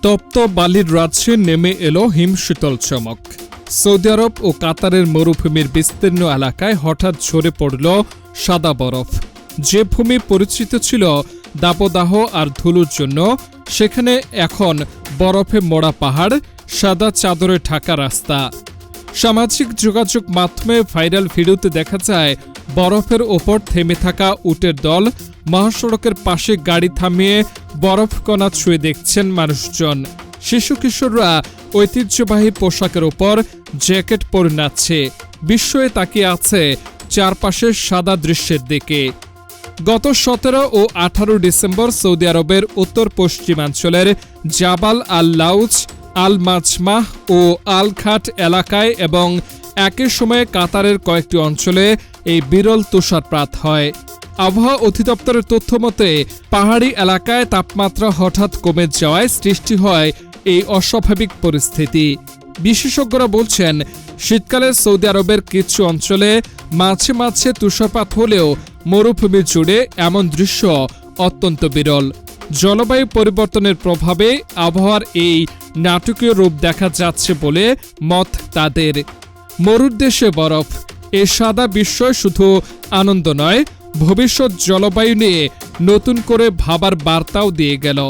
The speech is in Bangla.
তপ্ত বালির রাজ্যে নেমে এলো হিমশীতল চমক। সৌদি আরব ও কাতারের মরুভূমির বিস্তীর্ণ এলাকায় হঠাৎ ঝরে পড়ল সাদা বরফ। যে ভূমি পরিচিত ছিল দাবদাহ আর ধুলোর জন্য, সেখানে এখন বরফে মোড়া পাহাড়, সাদা চাদরে ঢাকা রাস্তা। সামাজিক যোগাযোগ মাধ্যমে ভাইরাল ভিডিওতে দেখা যায় বরফের ওপর থেমে থাকা উটের দল, মহাসড়কের পাশে গাড়ি থামিয়ে বরফকণা ছুঁয়ে দেখছেন মানুষজন। শিশু কিশোররা ঐতিহ্যবাহী পোশাকের ওপর জ্যাকেট পরে নাচছে, বিস্ময়ে তাকিয়ে আছে চারপাশের সাদা দৃশ্যের দিকে। গত 17 ও 18 ডিসেম্বর সৌদি আরবের উত্তর পশ্চিমাঞ্চলের জাবাল আল লাউজ, আল মাজমাহ ও আল খাট এলাকায় এবং একই সময়ে কাতারের কয়েকটি অঞ্চলে এই বিরল তুষারপাত হয়। আবহাওয়া অধিদপ্তরের তথ্য মতে পাহাড়ি এলাকায় তাপমাত্রা হঠাৎ কমে যাওয়ায় সৃষ্টি হয় এই অস্বাভাবিক পরিস্থিতি। বিশেষজ্ঞরা বলছেন, শীতকালে সৌদি আরবের কিছু অঞ্চলে মাঝে মাঝে তুষারপাত হলেও মরুভূমি জুড়ে এমন দৃশ্য অত্যন্ত বিরল। জলবায়ু পরিবর্তনের প্রভাবে আবহাওয়ার এই নাটকীয় রূপ দেখা যাচ্ছে বলে মত তাদের। মরুর দেশে বরফ, এ সাদা বিস্ময় শুধু আনন্দ নয়, ভবিষ্যৎ জলবায়ু নিয়ে নতুন করে ভাবার বার্তাও দিয়ে গেল।